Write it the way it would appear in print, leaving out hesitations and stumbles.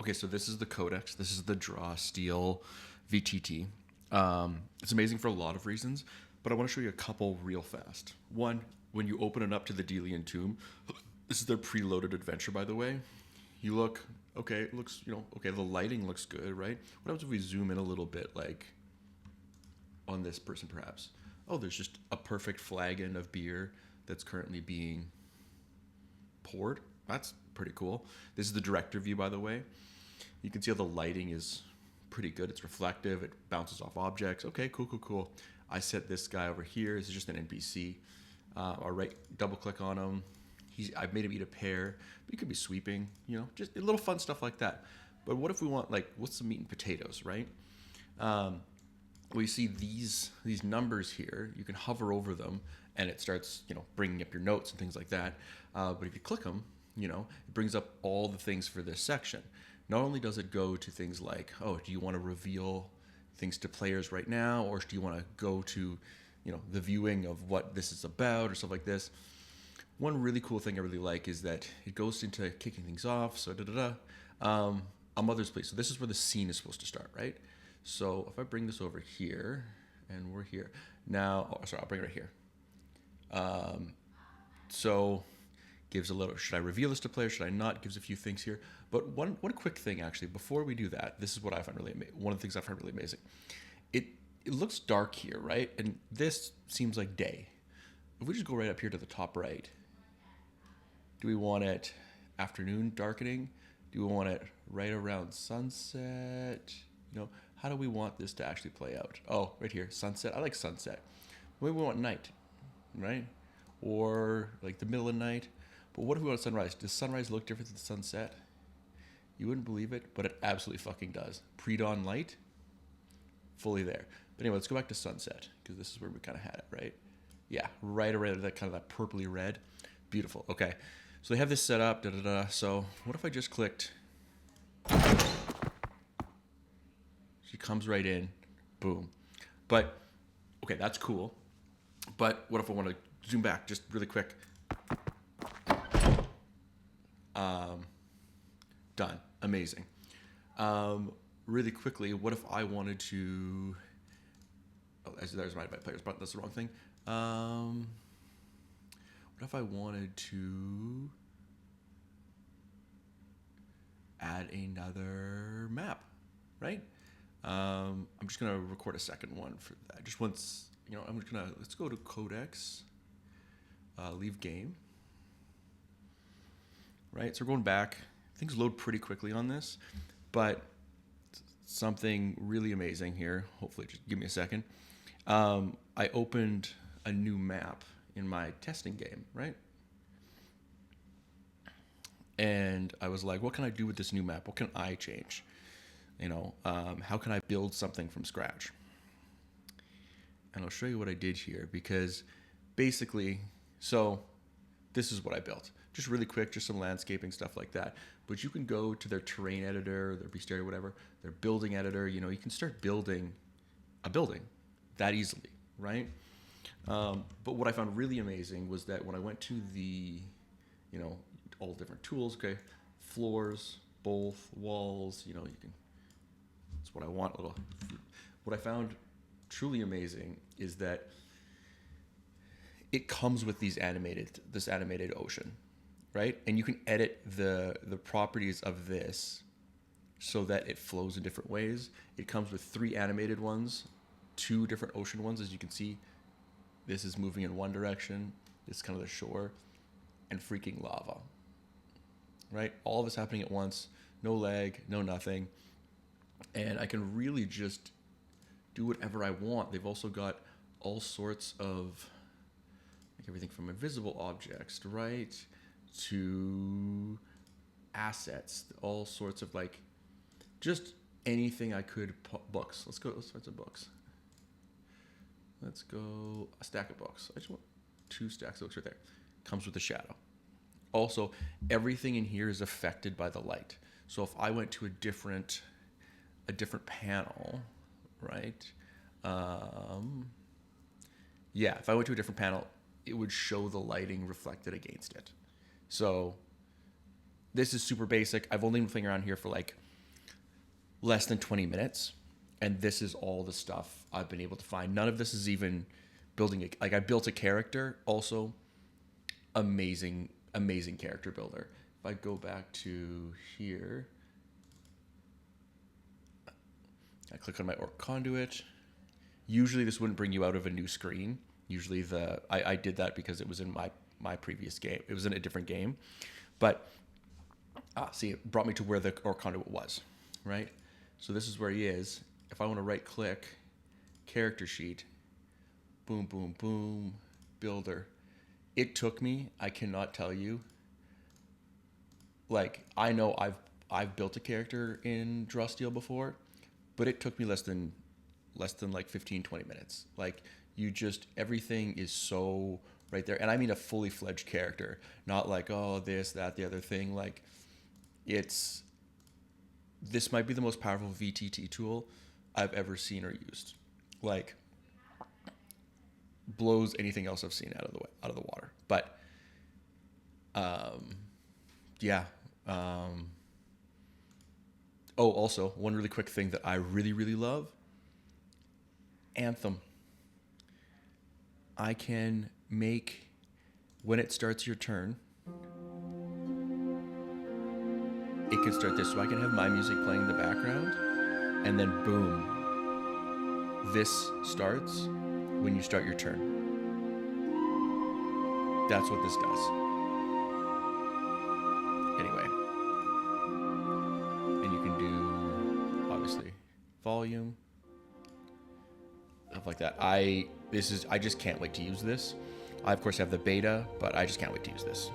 Okay, so this is the Codex. This is the Draw Steel VTT. It's amazing for a lot of reasons, but I want to show you a couple real fast. One, when you open it up to the Delian Tomb, this is their preloaded adventure, by the way. You look, okay, it looks, okay, the lighting looks good, right? What happens if we zoom in a little bit, like on this person perhaps? Oh, there's just a perfect flagon of beer that's currently being poured. That's pretty cool. This is the director view, by the way. You can see how the lighting is pretty good. It's reflective. It bounces off objects. Okay, cool, cool, cool. I set this guy over here. This is just an NPC. I'll double click on him. I've made him eat a pear, but he could be sweeping, just a little fun stuff like that. But what if we want, like, what's the meat and potatoes, right? Well, you see these numbers here. You can hover over them, and it starts, bringing up your notes and things like that. But if you click them, it brings up all the things for this section. Not only does it go to things like, oh, do you want to reveal things to players right now, or do you want to go to, the viewing of what this is about or stuff like this? One really cool thing I really like is that it goes into kicking things off. So a mother's place. So this is where the scene is supposed to start, right? So if I bring this over here, and we're here now. Oh, sorry, I'll bring it right here. So gives a little, should I reveal this to players? Should I not? Gives a few things here. But one quick thing, actually, before we do that, this is what I find really one of the things I find really amazing. It looks dark here, right? And this seems like day. If we just go right up here to the top right, do we want it afternoon darkening? Do we want it right around sunset? How do we want this to actually play out? Oh, right here, sunset. I like sunset. Maybe we want night, right? Or like the middle of the night. But what if we want sunrise? Does sunrise look different than sunset? You wouldn't believe it, but it absolutely fucking does. Pre-dawn light, fully there. But anyway, let's go back to sunset, because this is where we kind of had it, right? Yeah, right around that kind of that purpley red. Beautiful. Okay, so they have this set up. So what if I just clicked? She comes right in. Boom. But, okay, that's cool. But what if I want to zoom back just really quick? Done. Amazing. Really quickly, what if I wanted to... Oh, there's my players, but that's the wrong thing. What if I wanted to add another map, right? I'm just going to record a second one for that. Just once, I'm just going to... Let's go to Codex. Leave game. Right, so we're going back. Things load pretty quickly on this, but something really amazing here. Hopefully, just give me a second. I opened a new map in my testing game, right? And I was like, what can I do with this new map? What can I change? How can I build something from scratch? And I'll show you what I did here, because basically, so this is what I built. Just really quick, just some landscaping stuff like that. But you can go to their terrain editor, their bestiary, whatever, their building editor. You can start building a building that easily, right? But what I found really amazing was that when I went to the, all different tools, okay, floors, both walls, you can, that's what I want. What I found truly amazing is that it comes with this animated ocean, right? And you can edit the properties of this so that it flows in different ways. It comes with 3 animated ones, 2 different ocean ones. As you can see, this is moving in one direction. This is kind of the shore, and freaking lava, right? All of this happening at once, no lag, no nothing. And I can really just do whatever I want. They've also got all sorts of everything from invisible objects, right, to assets, all sorts of just anything I could. Books. Let's find some books. Let's go a stack of books. I just want 2 stacks of books right there. Comes with a shadow. Also, everything in here is affected by the light. So if I went to a different panel, right? If I went to a different panel, it would show the lighting reflected against it. So this is super basic. I've only been playing around here for less than 20 minutes. And this is all the stuff I've been able to find. None of this is even building like I built a character also. Amazing character builder. If I go back to here, I click on my orc conduit. Usually this wouldn't bring you out of a new screen. Usually I did that because it was in my previous game. It was in a different game. But see, it brought me to where the orc conduit was, right? So this is where he is. If I want to right click, character sheet, boom, boom, boom, builder. It took me, I cannot tell you, like, I know I've built a character in Draw Steel before, but it took me less than like 15, 20 minutes. Like, you just, everything is so right there. And I mean a fully fledged character, not like, oh, this, that, the other thing. Like, this might be the most powerful VTT tool I've ever seen or used. Like, blows anything else I've seen out of the water. But yeah. Oh, also one really quick thing that I really love, Anthem. I can make, when it starts your turn, it can start this, so I can have my music playing in the background, and then boom, this starts when you start your turn. That's what this does. Anyway. And you can do, obviously, volume, stuff like that. I just can't wait to use this. I, of course, have the beta, but I just can't wait to use this.